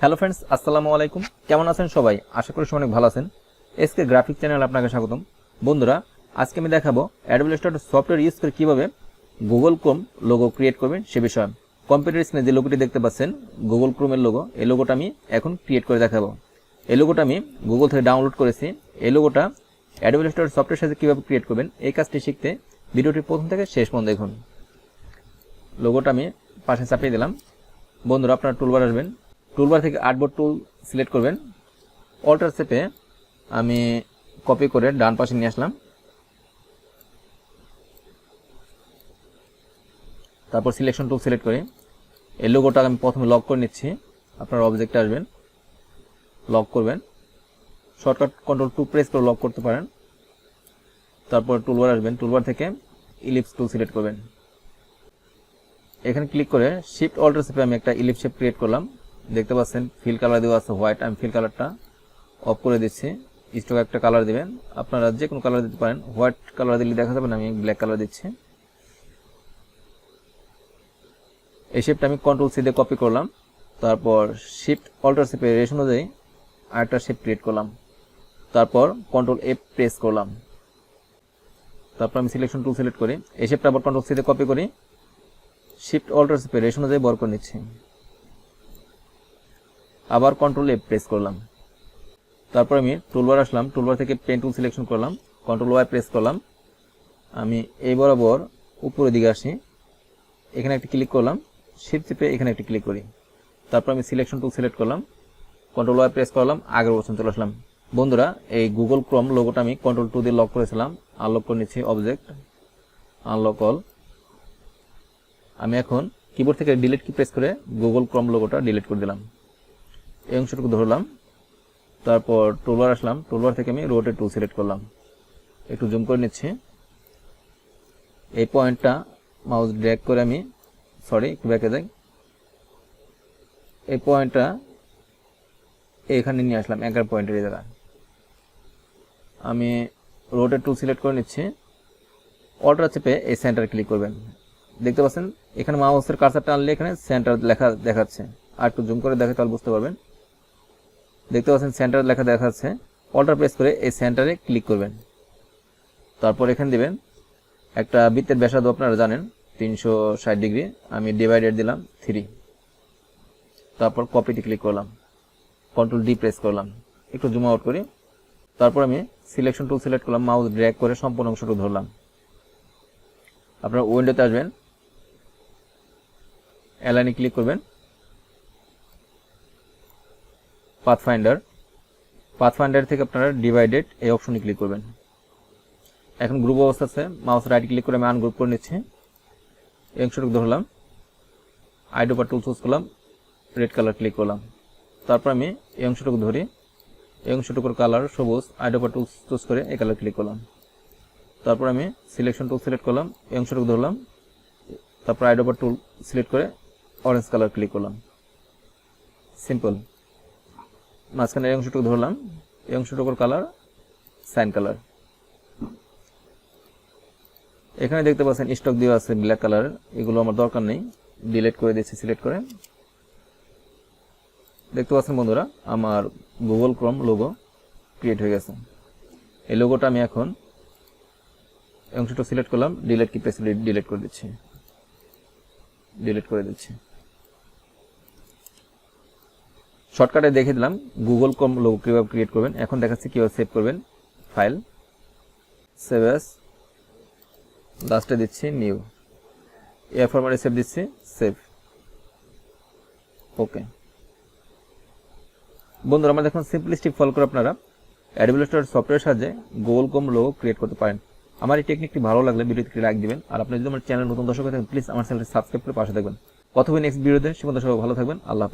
Hello friends, আসসালামু আলাইকুম। কেমন আছেন সবাই? আশা করি সবাই অনেক ভালো আছেন। এসকে গ্রাফিক চ্যানেল আপনাকে স্বাগতম। বন্ধুরা, আজকে আমি দেখাবো illustrator সফটওয়্যার ইউজ করে কিভাবে গুগল ক্রোম লোগো ক্রিয়েট করবেন সে বিষয়ে। কম্পিউটার স্ক্রিনে যে লোগোটি দেখতে পাচ্ছেন গুগল ক্রোমের লোগো, এই লোগোটা আমি এখন ক্রিয়েট করে দেখাবো। এই লোগোটা আমি গুগল থেকে ডাউনলোড করেছি। এই লোগোটা illustrator সফটওয়্যার সাথে কিভাবে ক্রিয়েট করবেন এই কাজটি শিখতে ভিডিওটি প্রথম থেকে শেষ পর্যন্ত দেখুন। লোগোটা আমি পাশে চাপিয়ে দিলাম। বন্ধুরা, আপনারা টুলবার আসবেন, টুলবার থেকে আর্টবোর্ড টুল সিলেক্ট করবেন। অল্টার চেপে আমি কপি করে ডান পাশে নিয়ে আসলাম। তারপর সিলেকশন টুল সিলেক্ট করে এই লোগোটা আমি প্রথমে লক করে নিচ্ছি। আপনার অবজেক্টে আসবেন, লক করবেন। শর্টকাট কন্ট্রোল 2 প্রেস করে লক করতে পারেন। তারপর টুলবার আসবেন, টুলবার থেকে ইলিপস টুল সিলেক্ট করবেন। এখানে ক্লিক করে শিফট অল্টার চেপে আমি একটা ইলিপস শেপ ক্রিয়েট করলাম। দেখতে পাচ্ছেন ফিল কালার দেওয়া আছে হোয়াইট। আমি ফিল কালারটা অফ করে দিচ্ছি। স্টক একটা কালার দিবেন, আপনারা যে কোনো কালার দিতে পারেন। হোয়াইট কালার দিলে দেখা যাবে না, আমি ব্ল্যাক কালার দিচ্ছি। এই শেপটা আমি কন্ট্রোল সি দিয়ে কপি করলাম। তারপর শিফট অল্টার চেপে রেশ অনুযায়ী আরেকটা শেপ ক্রিয়েট করলাম। তারপর কন্ট্রোল এফ প্রেস করলাম। তারপর আমি সিলেকশন টুল সিলেক্ট করি। এই শেপটা আবার কন্ট্রোল সি দিয়ে কপি করি, শিফট অল্টার চেপে রেশ অনুযায়ী বড় করে নিচ্ছি। আবার কন্ট্রোল এফ প্রেস করলাম। তারপর আমি টুলবার আসলাম, টুলবার থেকে পেন টুল সিলেকশন করলাম, কন্ট্রোল ওয়াই প্রেস করলাম। আমি এই বরাবর উপরের দিকে আসি, এখানে একটা ক্লিক করলাম, শিফট চেপে এখানে একটা ক্লিক করি। তারপর আমি সিলেকশন টুল সিলেক্ট করলাম, কন্ট্রোল ওয়াই প্রেস করলাম, আগের অবস্থান চলে আসলাম। বন্ধুরা, এই গুগল ক্রোম লোগোটা আমি কন্ট্রোল 2 দিয়ে লক করেছিলাম। আনলক করে নিচ্ছি, অবজেক্ট আনলক অল। আমি এখন কিবোর্ড থেকে ডিলিট কি প্রেস করে গুগল ক্রোম লোগোটা ডিলিট করে দিলাম। এই অংশটুকু ধরলাম। তারপর টুলবার আসলাম, টুলবার থেকে আমি রোটেট টুল সিলেক্ট করলাম। একটু জুম করে নিচ্ছি। এই পয়েন্টটা মাউস ড্র্যাগ করে আমি একটু ব্যাকে যাই। এই পয়েন্টটা এখানে নিয়ে আসলাম, অ্যাঙ্কার পয়েন্টের এই জায়গায়। আমি রোটেট টুল সিলেক্ট করে নিচ্ছি। অল্টার চেপে এই সেন্টার ক্লিক করবেন। দেখতে পাচ্ছেন এখানে মাউসের কার্সারটা আনলে এখানে সেন্টার লেখা দেখাচ্ছে। আর একটু জুম করে দেখে তাহলে বুঝতে পারবেন। দেখতে পাচ্ছেন সেন্টার লেখা দেখাচ্ছে। অল্টার প্রেস করে এই সেন্টারে ক্লিক করবেন। তারপর এখানে দিবেন একটা বৃত্তের ব্যাসার্ধ, আপনারা জানেন 360 ডিগ্রি। আমি ডিভাইডেড দিলাম 3। তারপর কপিতে ক্লিক করলাম, কন্ট্রোল ডি প্রেস করলাম, একটু জুম আউট করি। তারপর আমি সিলেকশন টুল সিলেক্ট করলাম, মাউস ড্র্যাগ করে সম্পূর্ণ অংশটুকু ধরলাম। আপনারা উইন্ডোতে আসবেন, অ্যালাইনে ক্লিক করবেন, পাথফাইন্ডার থেকে আপনারা ডিভাইডেড এই অপশনে ক্লিক করবেন। এখন গ্রুপ অবস্থা আছে, মাউস রাইট ক্লিক করে আমি আনগ্রুপ করে নিচ্ছি। এই অংশটুকু ধরলাম, আইডোপার টুল চুজ করলাম, রেড কালার ক্লিক করলাম। তারপর আমি এই অংশটুকু ধরি, এই অংশটুকুর কালার সবুজ, আইডোপার টুল চুজ করে এই কালার ক্লিক করলাম। তারপর আমি সিলেকশন টুল সিলেক্ট করলাম, এই অংশটুকু ধরলাম। তারপর আইডোপার টুল সিলেক্ট করে অরেঞ্জ কালার ক্লিক করলাম। সিম্পল। মাঝখানে এই অংশটুকু ধরলাম, এই অংশটুকুর কালার সাইন কালার। এখানে দেখতে পাচ্ছেন স্টক দেওয়া আছে ব্ল্যাক কালারের, এগুলো আমার দরকার নেই, ডিলিট করে দিচ্ছি সিলেক্ট করে। দেখতে পাচ্ছেন বন্ধুরা, আমার গুগল ক্রোম লোগো ক্রিয়েট হয়ে গেছে। এই লোগোটা আমি এখন অংশটা সিলেক্ট করলাম, ডিলিট কি প্রেস ডিলিট করে দিচ্ছি, ডিলিট করে দিচ্ছি। শর্টকাটে দেখে দিলাম গুগল ক্রোম লোগো কিভাবে ক্রিয়েট করবেন। এখন দেখাচ্ছি কিভাবে সেভ করবেন। ফাইল, সেভ অ্যাজ, লাস্টে দিচ্ছি নিউ, এ ফরম্যাটে সেভ দিচ্ছি, সেভ। ওকে বন্ধুরা, আমরা দেখুন সিম্পল স্টেপ ফলো করে আপনারা illustrator সফটওয়্যারের সাহায্যে গুগল ক্রোম লোগো ক্রিয়েট করতে পারেন। আমার এই টেকনিকটি ভালো লাগলে ভিডিওতে লাইক দিবেন। আর আপনি যদি আমার চ্যানেল নতুন দর্শক হয়ে থাকেন প্লিজ আমার চ্যানেলটি সাবস্ক্রাইব করে পাশে থাকবেন। কথা হবে নেক্সট ভিডিওতে। সে পর্যন্ত সবাই ভালো থাকবেন। আল্লাহ হাফেজ।